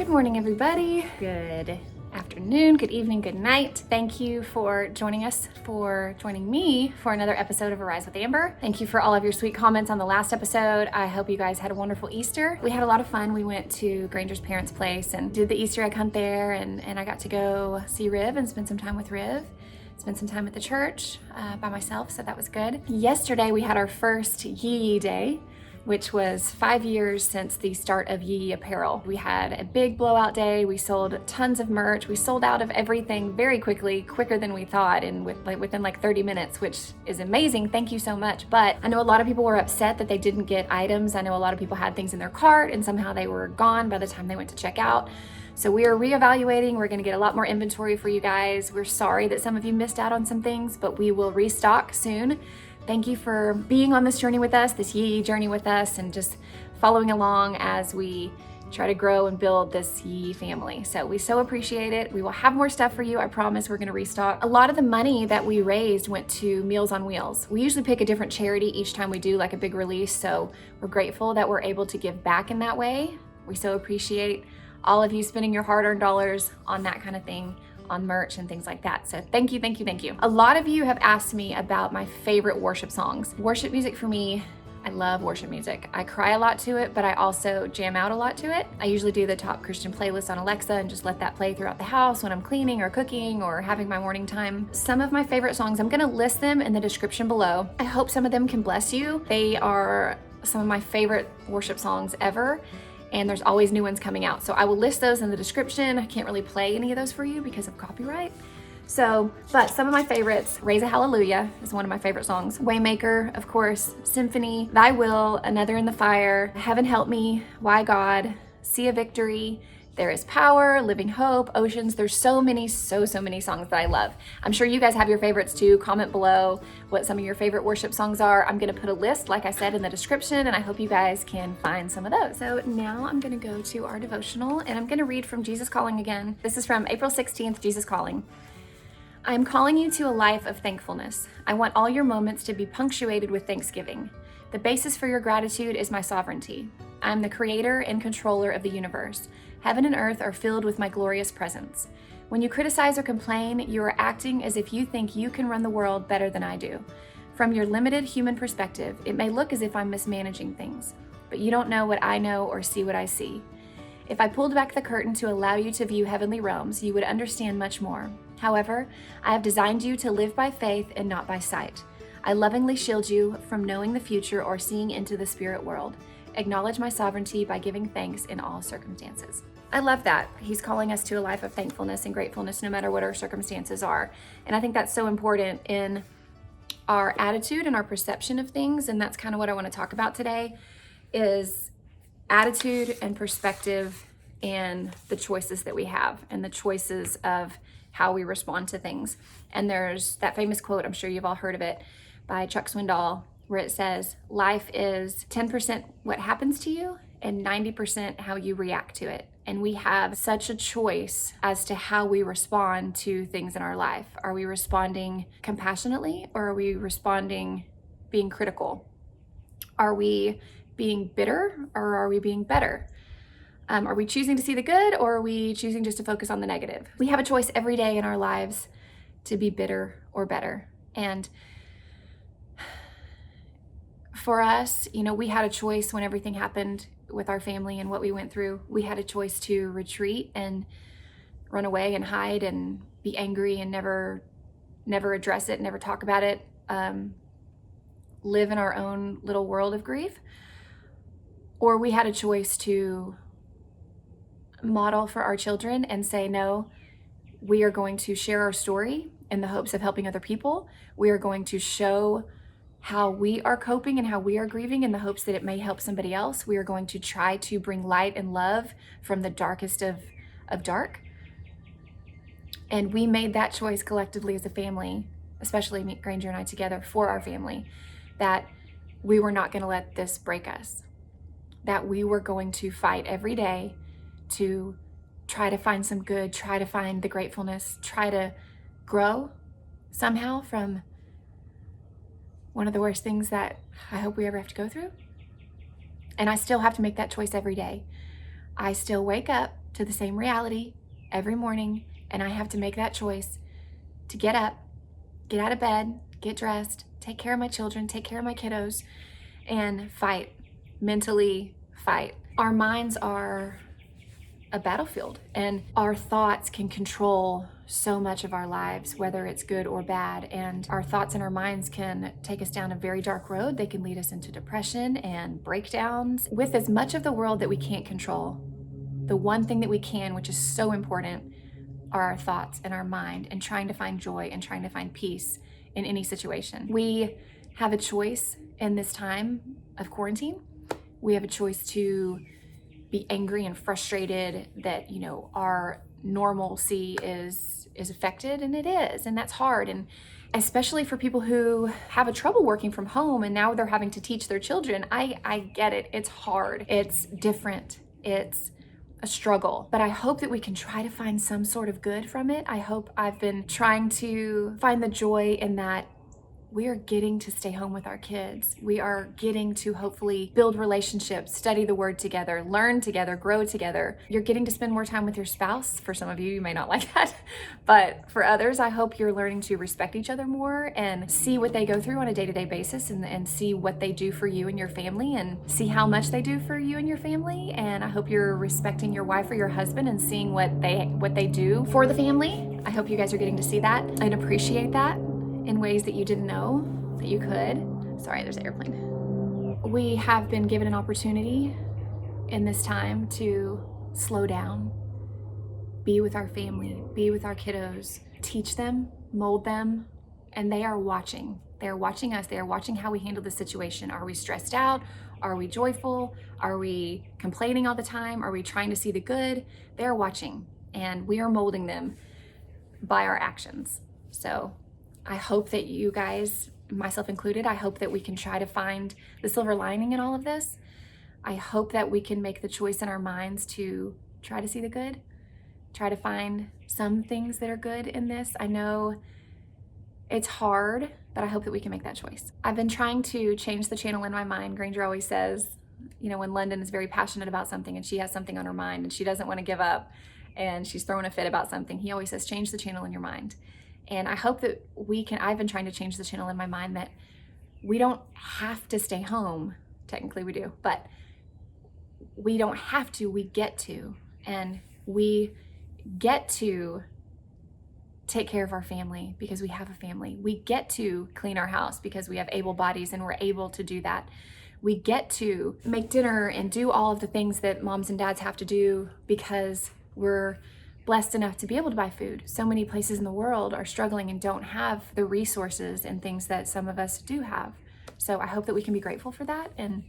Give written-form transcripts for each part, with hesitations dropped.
Good morning, everybody. Good afternoon, good evening, good night. Thank you for joining me for another episode of Arise with Amber. Thank you for all of your sweet comments on the last episode. I hope you guys had a wonderful Easter. We had a lot of fun. We went to Granger's parents' place and did the Easter egg hunt there, and I got to go see Riv and spend some time with Riv. Spent some time at the church by myself, so that was good. Yesterday we had our first Yee Day, which was 5 years since the start of Yee Apparel. We had a big blowout day. We sold tons of merch. We sold out of everything very quickly, quicker than we thought, and within 30 minutes, which is amazing. Thank you so much. But I know a lot of people were upset that they didn't get items. I know a lot of people had things in their cart and somehow they were gone by the time they went to check out. So we are reevaluating. We're gonna get a lot more inventory for you guys. We're sorry that some of you missed out on some things, but we will restock soon. Thank you for being on this journey with us, this Yee journey with us, and just following along as we try to grow and build this Yee family. So we so appreciate it. We will have more stuff for you. I promise we're gonna restock. A lot of the money that we raised went to Meals on Wheels. We usually pick a different charity each time we do like a big release. So we're grateful that we're able to give back in that way. We so appreciate all of you spending your hard-earned dollars on that kind of thing, on merch and things like that. So thank you, thank you, thank you. A lot of you have asked me about my favorite worship songs. Worship music for me, I love worship music. I cry a lot to it, but I also jam out a lot to it. I usually do the top Christian playlist on Alexa and just let that play throughout the house when I'm cleaning or cooking or having my morning time. Some of my favorite songs, I'm gonna list them in the description below. I hope some of them can bless you. They are some of my favorite worship songs ever, and there's always new ones coming out. So I will list those in the description. I can't really play any of those for you because of copyright. But some of my favorites, Raise a Hallelujah is one of my favorite songs. Waymaker, of course, Symphony, Thy Will, Another in the Fire, Heaven Help Me, Why God, Sea of Victory, There is Power, Living Hope, Oceans. There's so many songs that I love. I'm sure you guys have your favorites too. Comment below what some of your favorite worship songs are. I'm gonna put a list, like I said, in the description, and I hope you guys can find some of those. So now I'm gonna go to our devotional, and I'm gonna read from Jesus Calling again. This is from April 16th, Jesus Calling. I am calling you to a life of thankfulness. I want all your moments to be punctuated with thanksgiving. The basis for your gratitude is my sovereignty. I am the creator and controller of the universe. Heaven and earth are filled with my glorious presence. When you criticize or complain, you are acting as if you think you can run the world better than I do. From your limited human perspective, it may look as if I'm mismanaging things, but you don't know what I know or see what I see. If I pulled back the curtain to allow you to view heavenly realms, you would understand much more. However, I have designed you to live by faith and not by sight. I lovingly shield you from knowing the future or seeing into the spirit world. Acknowledge my sovereignty by giving thanks in all circumstances. I love that. He's calling us to a life of thankfulness and gratefulness no matter what our circumstances are. And I think that's so important in our attitude and our perception of things. And that's kind of what I want to talk about today is attitude and perspective and the choices that we have and the choices of how we respond to things. And there's that famous quote, I'm sure you've all heard of it, by Chuck Swindoll, where it says, life is 10% what happens to you and 90% how you react to it. And we have such a choice as to how we respond to things in our life. Are we responding compassionately or are we responding being critical? Are we being bitter or are we being better? Are we choosing to see the good or are we choosing just to focus on the negative? We have a choice every day in our lives to be bitter or better. And for us, we had a choice when everything happened with our family and what we went through. We had a choice to retreat and run away and hide and be angry and never address it, never talk about it, live in our own little world of grief. Or we had a choice to model for our children and say, no, we are going to share our story in the hopes of helping other people. We are going to show how we are coping and how we are grieving in the hopes that it may help somebody else. We are going to try to bring light and love from the darkest of dark. And we made that choice collectively as a family, especially Granger and I together for our family, that we were not going to let this break us, that we were going to fight every day to try to find some good, try to find the gratefulness, try to grow somehow from one of the worst things that I hope we ever have to go through. And I still have to make that choice every day. I still wake up to the same reality every morning, and I have to make that choice to get up, get out of bed, get dressed, take care of my children, take care of my kiddos, and fight, mentally fight. Our minds are a battlefield, and our thoughts can control so much of our lives, whether it's good or bad. And our thoughts and our minds can take us down a very dark road. They can lead us into depression and breakdowns. With as much of the world that we can't control, the one thing that we can, which is so important, are our thoughts and our mind, and trying to find joy and trying to find peace in any situation. We have a choice in this time of quarantine. We have a choice to be angry and frustrated that, our normalcy is affected, and it is, and that's hard. And especially for people who have a trouble working from home and now they're having to teach their children, I get it. It's hard. It's different. It's a struggle, but I hope that we can try to find some sort of good from it. I've been trying to find the joy in that we are getting to stay home with our kids. We are getting to hopefully build relationships, study the word together, learn together, grow together. You're getting to spend more time with your spouse. For some of you, you may not like that, but for others, I hope you're learning to respect each other more and see what they go through on a day-to-day basis, and see what they do for you and your family, and see how much they do for you and your family. And I hope you're respecting your wife or your husband and seeing what they do for the family. I hope you guys are getting to see that and appreciate that in ways that you didn't know that you could. Sorry, there's an airplane. We have been given an opportunity in this time to slow down, be with our family, be with our kiddos, teach them, mold them, and they are watching. They are watching us. They are watching how we handle the situation. Are we stressed out? Are we joyful? Are we complaining all the time? Are we trying to see the good? They are watching, and we are molding them by our actions. So I hope that you guys, myself included, I hope that we can try to find the silver lining in all of this. I hope that we can make the choice in our minds to try to see the good, try to find some things that are good in this. I know it's hard, but I hope that we can make that choice. I've been trying to change the channel in my mind. Granger always says, when London is very passionate about something and she has something on her mind and she doesn't want to give up and she's throwing a fit about something, he always says, change the channel in your mind. And I hope that I've been trying to change the channel in my mind that we don't have to stay home. Technically we do, but we don't have to, we get to. And we get to take care of our family because we have a family. We get to clean our house because we have able bodies and we're able to do that. We get to make dinner and do all of the things that moms and dads have to do because we're blessed enough to be able to buy food. So many places in the world are struggling and don't have the resources and things that some of us do have. So I hope that we can be grateful for that and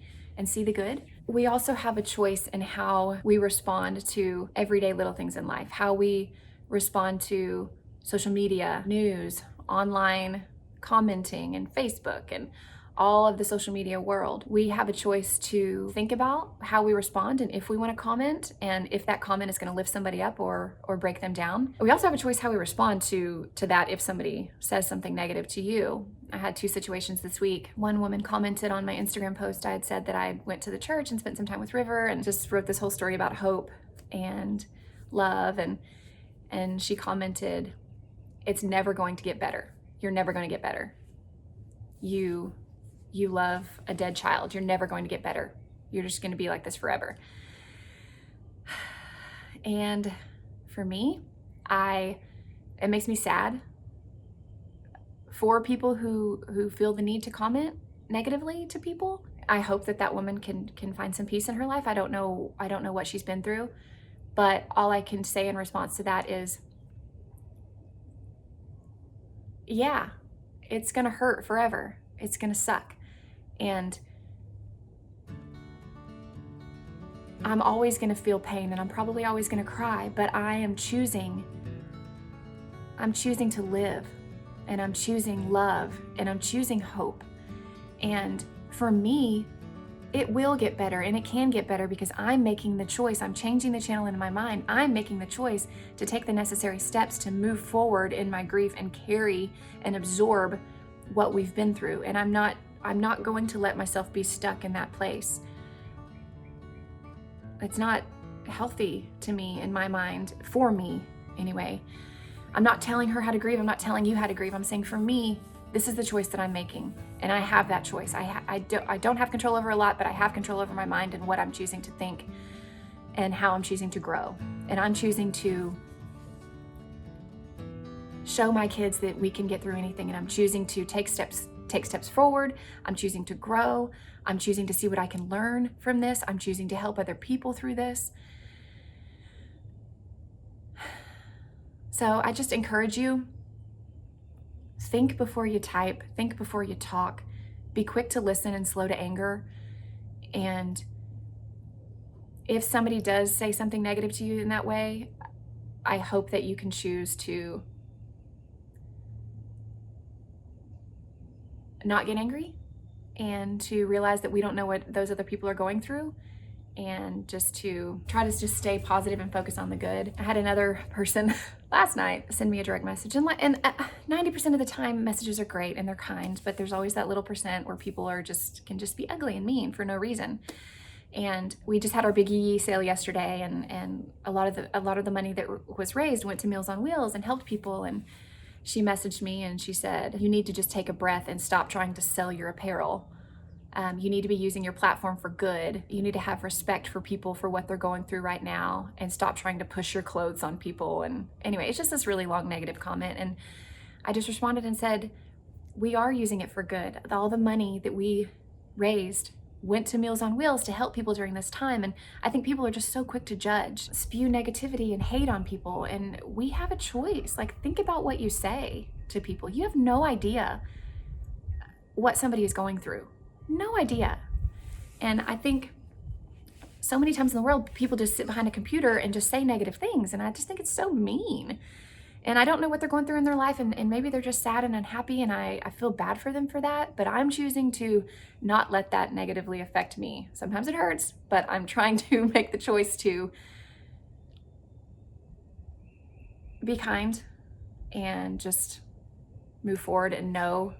see the good. We also have a choice in how we respond to everyday little things in life, how we respond to social media, news, online commenting, and Facebook, and all of the social media world. We have a choice to think about how we respond and if we want to comment, and if that comment is going to lift somebody up or break them down. We also have a choice how we respond to that if somebody says something negative to you. I had 2 situations this week. One woman commented on my Instagram post. I had said that I went to the church and spent some time with River and just wrote this whole story about hope and love, and she commented, "It's never going to get better. You're never going to get better. You love a dead child. You're never going to get better. You're just going to be like this forever." And for me, it makes me sad for people who feel the need to comment negatively to people. I hope that woman can find some peace in her life. I don't know what she's been through, but all I can say in response to that is, yeah, it's going to hurt forever. It's going to suck. And I'm always going to feel pain and I'm probably always going to cry, but I'm choosing to live, and I'm choosing love, and I'm choosing hope. And for me, it will get better, and it can get better because I'm making the choice. I'm changing the channel in my mind. I'm making the choice to take the necessary steps to move forward in my grief and carry and absorb what we've been through. And I'm not going to let myself be stuck in that place. It's not healthy to me in my mind, for me anyway. I'm not telling her how to grieve. I'm not telling you how to grieve. I'm saying for me, this is the choice that I'm making. And I have that choice. I don't have control over a lot, but I have control over my mind and what I'm choosing to think and how I'm choosing to grow. And I'm choosing to show my kids that we can get through anything. And I'm choosing to take steps forward. I'm choosing to grow. I'm choosing to see what I can learn from this. I'm choosing to help other people through this. So I just encourage you, think before you type, think before you talk, be quick to listen and slow to anger. And if somebody does say something negative to you in that way, I hope that you can choose to not get angry and to realize that we don't know what those other people are going through, and just to try to just stay positive and focus on the good. I had another person last night send me a direct message, and 90% of the time messages are great and they're kind, but there's always that little percent where people can just be ugly and mean for no reason. And we just had our big yee sale yesterday, and a lot of the money that was raised went to Meals on Wheels and helped people. And she messaged me and she said, "You need to just take a breath and stop trying to sell your apparel. You need to be using your platform for good. You need to have respect for people for what they're going through right now, and stop trying to push your clothes on people." And anyway, it's just this really long negative comment. And I just responded and said, we are using it for good. All the money that we raised went to Meals on Wheels to help people during this time. And I think people are just so quick to judge, spew negativity and hate on people. And we have a choice. Like, think about what you say to people. You have no idea what somebody is going through. No idea. And I think so many times in the world, people just sit behind a computer and just say negative things. And I just think it's so mean. And I don't know what they're going through in their life, and maybe they're just sad and unhappy, and I feel bad for them for that, but I'm choosing to not let that negatively affect me. Sometimes it hurts, but I'm trying to make the choice to be kind and just move forward and know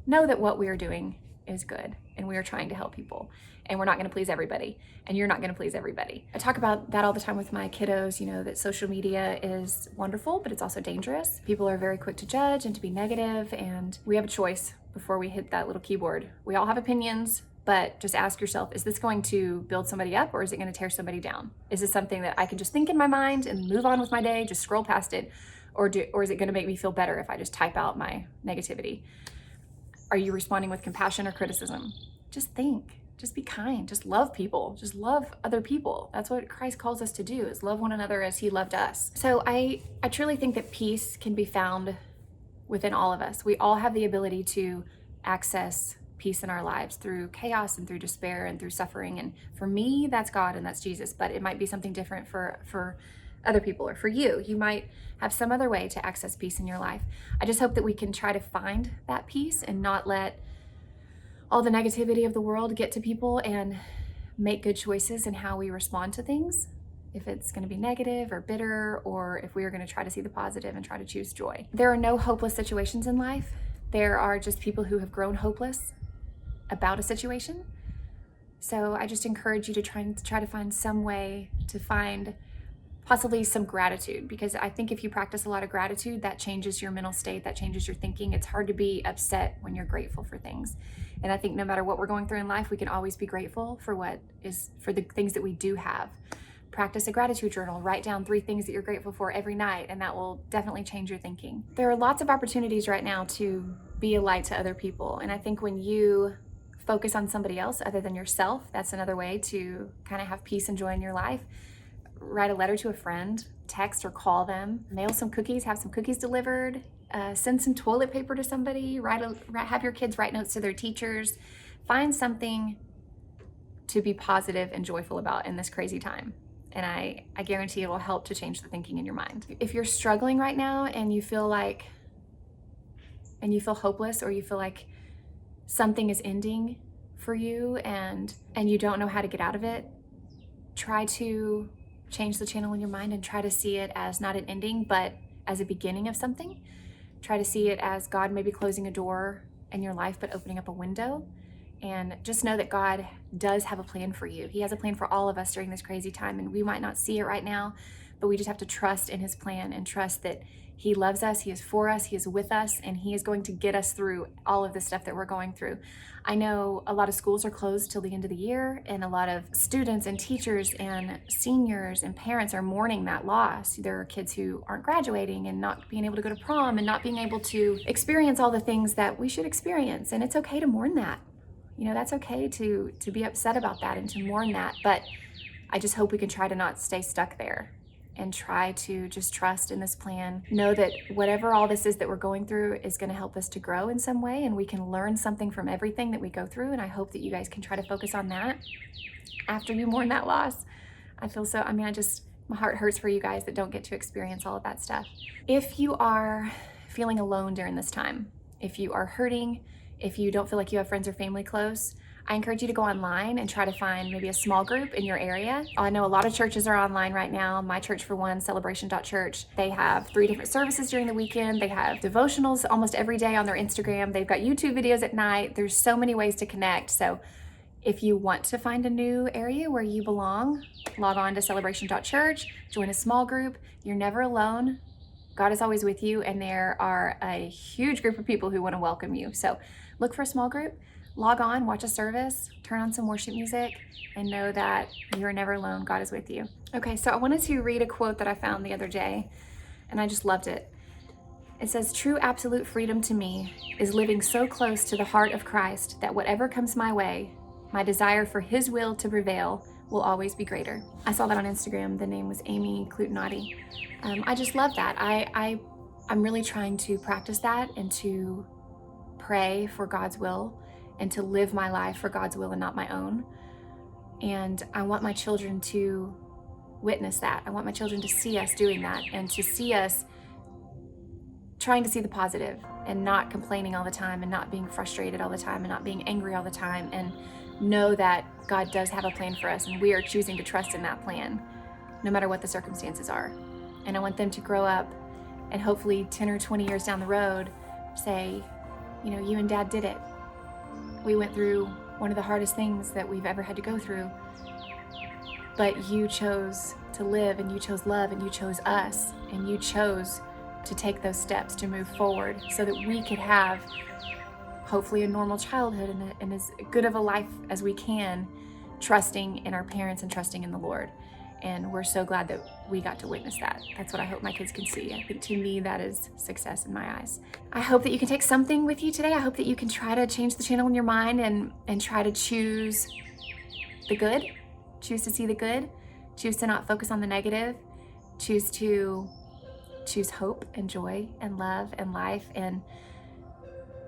that what we are doing is good, and we are trying to help people, and we're not going to please everybody, and you're not going to please everybody. I talk about that all the time with my kiddos, that social media is wonderful, but it's also dangerous. People are very quick to judge and to be negative, and we have a choice before we hit that little keyboard. We all have opinions, but just ask yourself, is this going to build somebody up, or is it going to tear somebody down? Is this something that I can just think in my mind and move on with my day, just scroll past it, or is it going to make me feel better if I just type out my negativity? Are you responding with compassion or criticism? Just think, just be kind, just love people, just love other people. That's what Christ calls us to do, is love one another as he loved us. So I truly think that peace can be found within all of us. We all have the ability to access peace in our lives through chaos and through despair and through suffering. And for me, that's God and that's Jesus, but it might be something different for other people, or for you. You might have some other way to access peace in your life. I just hope that we can try to find that peace and not let all the negativity of the world get to people, and make good choices in how we respond to things. If it's going to be negative or bitter, or if we are going to try to see the positive and try to choose joy. There are no hopeless situations in life. There are just people who have grown hopeless about a situation. So I just encourage you to try to find some way to find possibly some gratitude, because I think if you practice a lot of gratitude, that changes your mental state, that changes your thinking. It's hard to be upset when you're grateful for things. And I think no matter what we're going through in life, we can always be grateful for the things that we do have. Practice a gratitude journal. Write down 3 things that you're grateful for every night, and that will definitely change your thinking. There are lots of opportunities right now to be a light to other people. And I think when you focus on somebody else other than yourself, that's another way to kind of have peace and joy in your life. Write a letter to a friend, text or call them, mail some cookies, have some cookies delivered, send some toilet paper to somebody, have your kids write notes to their teachers. Find something to be positive and joyful about in this crazy time. And I guarantee it will help to change the thinking in your mind. If you're struggling right now and you feel hopeless, or you feel like something is ending for you and you don't know how to get out of it, try to change the channel in your mind and try to see it as not an ending, but as a beginning of something. Try to see it as God maybe closing a door in your life, but opening up a window, And just know that God does have a plan for you. He has a plan for all of us during this crazy time, and we might not see it right now, but we just have to trust in his plan and trust that he loves us, he is for us, he is with us, and he is going to get us through all of the stuff that we're going through. I know a lot of schools are closed till the end of the year, and a lot of students and teachers and seniors and parents are mourning that loss. There are kids who aren't graduating and not being able to go to prom and not being able to experience all the things that we should experience, and it's okay to mourn that. You know, that's okay to be upset about that and to mourn that, but I just hope we can try to not stay stuck there and try to just trust in this plan. Know that whatever all this is that we're going through is going to help us to grow in some way, and we can learn something from everything that we go through, and I hope that you guys can try to focus on that after you mourn that loss. My heart hurts for you guys that don't get to experience all of that stuff. If you are feeling alone during this time, if you are hurting, if you don't feel like you have friends or family close, I encourage you to go online and try to find maybe a small group in your area. I know a lot of churches are online right now. My church, for one, Celebration.Church, they have 3 different services during the weekend. They have devotionals almost every day on their Instagram. They've got YouTube videos at night. There's so many ways to connect. So if you want to find a new area where you belong, log on to Celebration.Church, join a small group. You're never alone. God is always with you, and there are a huge group of people who want to welcome you. So look for a small group, log on, watch a service, turn on some worship music, and know that you're never alone. God is with you. Okay, so I wanted to read a quote that I found the other day, and I just loved it. It says, "True absolute freedom to me is living so close to the heart of Christ that whatever comes my way, my desire for his will to prevail will always be greater." I saw that on Instagram. The name was Amy Clutenati. I just love that. I'm really trying to practice that and to pray for God's will and to live my life for God's will and not my own. And I want my children to witness that. I want my children to see us doing that and to see us trying to see the positive and not complaining all the time and not being frustrated all the time and not being angry all the time, and know that God does have a plan for us and we are choosing to trust in that plan no matter what the circumstances are. And I want them to grow up and hopefully 10 or 20 years down the road say, you know, you and Dad did it. We went through one of the hardest things that we've ever had to go through, but you chose to live, and you chose love, and you chose us, and you chose to take those steps to move forward so that we could have hopefully a normal childhood and as good of a life as we can, trusting in our parents and trusting in the Lord. And we're so glad that we got to witness that. That's what I hope my kids can see. I think to me that is success in my eyes. I hope that you can take something with you today. I hope that you can try to change the channel in your mind and try to choose the good, choose to see the good, choose to not focus on the negative, choose hope and joy and love and life, and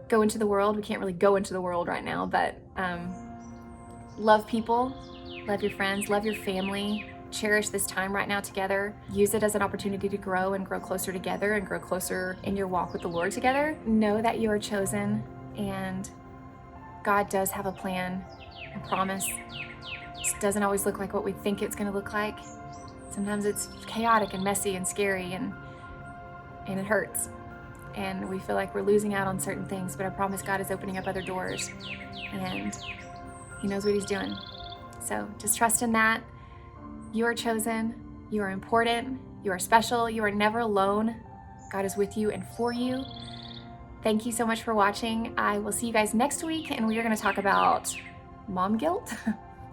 go into the world. We can't really go into the world right now, but love people, love your friends, love your family. Cherish this time right now together. Use it as an opportunity to grow and grow closer together and grow closer in your walk with the Lord together. Know that you are chosen, and God does have a plan. I promise. It doesn't always look like what we think it's going to look like. Sometimes it's chaotic and messy and scary and it hurts. And we feel like we're losing out on certain things, but I promise God is opening up other doors and he knows what he's doing. So just trust in that. You are chosen, you are important, you are special, you are never alone. God is with you and for you. Thank you so much for watching. I will see you guys next week, and we are going to talk about mom guilt,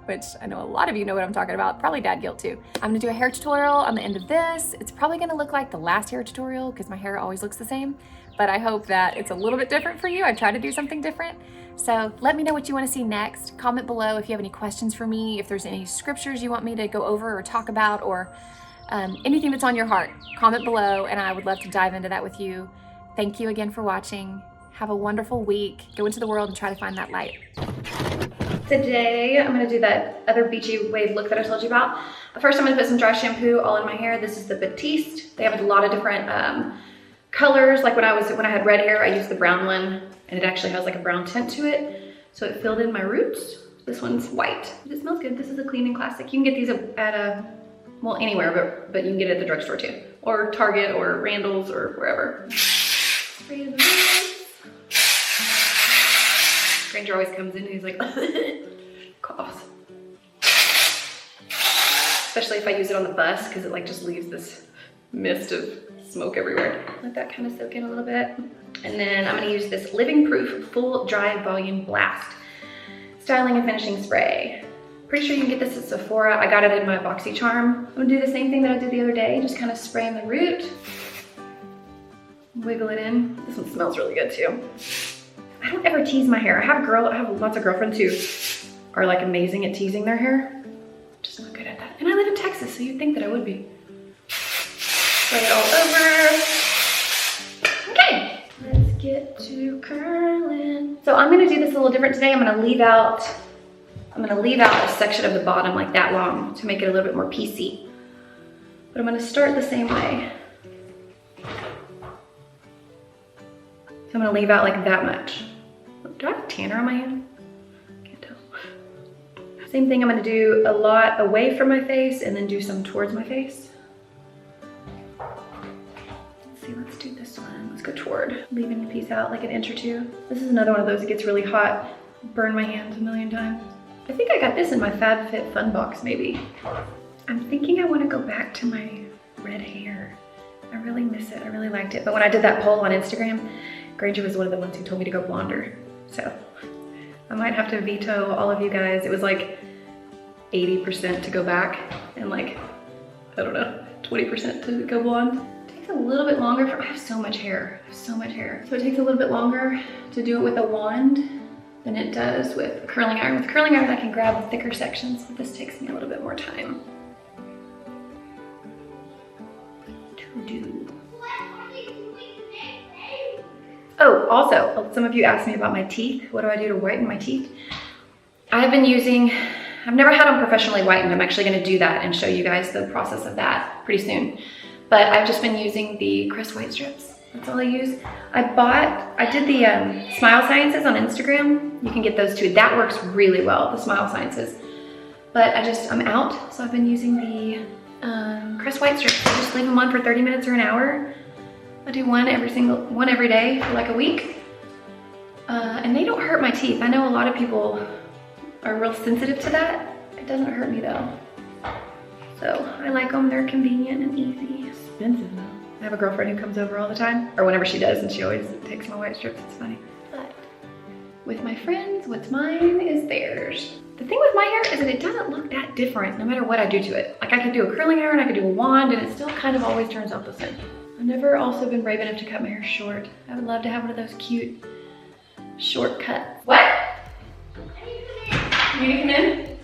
which I know a lot of you know what I'm talking about, probably dad guilt too. I'm going to do a hair tutorial on the end of this. It's probably going to look like the last hair tutorial because my hair always looks the same, but I hope that it's a little bit different for you. I try to do something different. So let me know what you want to see next. Comment below if you have any questions for me, if there's any scriptures you want me to go over or talk about, or anything that's on your heart. Comment below and I would love to dive into that with you. Thank you again for watching. Have a wonderful week. Go into the world and try to find that light. Today, I'm gonna do that other beachy wave look that I told you about. First, I'm gonna put some dry shampoo all in my hair. This is the Batiste. They have a lot of different colors. Like when I had red hair, I used the brown one, and it actually has like a brown tint to it. So it filled in my roots. This one's white, but it smells good. This is a clean and classic. You can get these at well, anywhere, but you can get it at the drugstore too, or Target, or Randall's, or wherever. Spray the roots. Great. Granger always comes in and he's like, coughs. Especially if I use it on the bus, because it like just leaves this mist of smoke everywhere. Let that kind of soak in a little bit. And then I'm gonna use this Living Proof Full Dry Volume Blast Styling and Finishing Spray. Pretty sure you can get this at Sephora. I got it in my BoxyCharm. I'm gonna do the same thing that I did the other day, just kind of spray in the root. Wiggle it in. This one smells really good too. I don't ever tease my hair. I have lots of girlfriends who are like amazing at teasing their hair. Just not good at that. And I live in Texas, so you'd think that I would be. Spray it all over. Okay, let's get to curling. So I'm gonna do this a little different today. I'm gonna leave out a section of the bottom like that long to make it a little bit more piecey. But I'm gonna start the same way. So I'm gonna leave out like that much. Do I have a tanner on my hand? Can't tell. Same thing, I'm gonna do a lot away from my face and then do some towards my face. Let's see, let's do this one. Let's go toward, leaving the piece out like an inch or two. This is another one of those that gets really hot. Burn my hands a million times. I think I got this in my FabFitFun box maybe. I'm thinking I wanna go back to my red hair. I really miss it, I really liked it. But when I did that poll on Instagram, Granger was one of the ones who told me to go blonder. So I might have to veto all of you guys. It was like 80% to go back and like, I don't know, 20% to go blonde. It takes a little bit longer I have so much hair, So it takes a little bit longer to do it with a wand than it does with a curling iron. With a curling iron, I can grab thicker sections, but this takes me a little bit more time to do. Oh, also, some of you asked me about my teeth. What do I do to whiten my teeth? I've never had them professionally whitened. I'm actually gonna do that and show you guys the process of that pretty soon. But I've just been using the Crest White Strips. That's all I use. I did the Smile Sciences on Instagram. You can get those too. That works really well, the Smile Sciences. But I'm out, so I've been using the Crest White Strips. I just leave them on for 30 minutes or an hour. I do one every day for like a week. And they don't hurt my teeth. I know a lot of people are real sensitive to that. It doesn't hurt me though. So I like them, they're convenient and easy. Expensive though. I have a girlfriend who comes over all the time, or whenever she does, and she always takes my white strips, it's funny. But with my friends, what's mine is theirs. The thing with my hair is that it doesn't look that different no matter what I do to it. Like I could do a curling iron, I could do a wand, and it still kind of always turns out the same. I've never also been brave enough to cut my hair short. I would love to have one of those cute short cuts. What? You need to come in?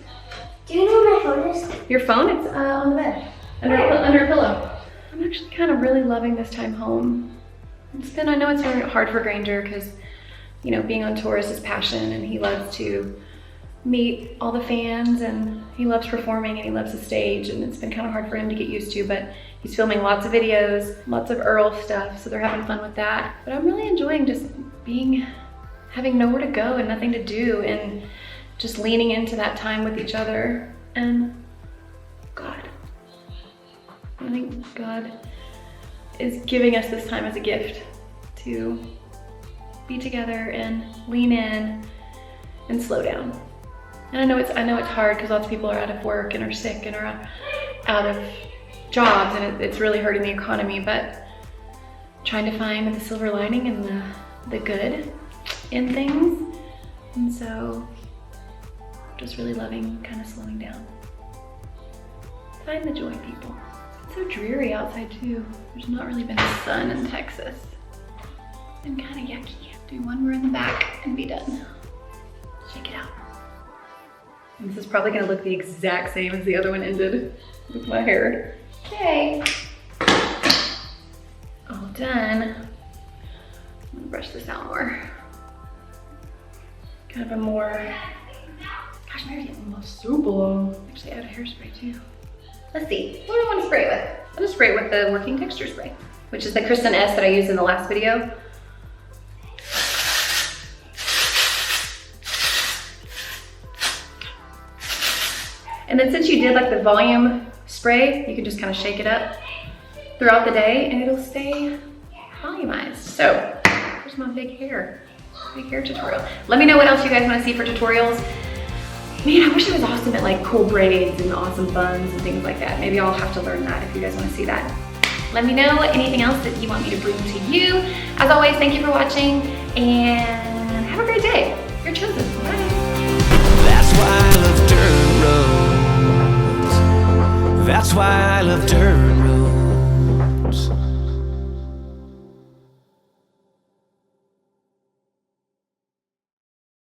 Do you know where my phone is? Your phone? It's on the bed. Under a pillow. I'm actually kind of really loving this time home. I know it's very hard for Granger because, you know, being on tour is his passion and he loves to meet all the fans and he loves performing and he loves the stage, and it's been kind of hard for him to get used to, but he's filming lots of videos, lots of Earl stuff, so they're having fun with that. But I'm really enjoying just having nowhere to go and nothing to do and just leaning into that time with each other. And God, I think God is giving us this time as a gift to be together and lean in and slow down. And I know it's hard because lots of people are out of work and are sick and are out of jobs, and it's really hurting the economy, but trying to find the silver lining and the good in things. And so just really loving kind of slowing down. Find the joy, people. It's so dreary outside too. There's not really been sun in Texas. It's been kind of yucky. Do one more in the back and be done. Shake it out. And this is probably gonna look the exact same as the other one ended with my hair. Okay. All done. I'm gonna brush this out more. Kind of a more, gosh, my hair's getting almost super long. Actually, I add a hairspray too. Let's see, what do I want to spray it with? I'm gonna spray it with the Working Texture Spray, which is the Kristen S that I used in the last video. And then since you did like the volume spray, you can just kind of shake it up throughout the day and it'll stay volumized. So, here's my big hair. big hair tutorial. Let me know what else you guys want to see for tutorials. Man, I wish I was awesome at like cool braids and awesome buns and things like that. Maybe I'll have to learn that if you guys want to see that. Let me know anything else that you want me to bring to you. As always, thank you for watching and have a great day. You're chosen. Bye. That's why I love dirt roads. That's why I love dirt roads.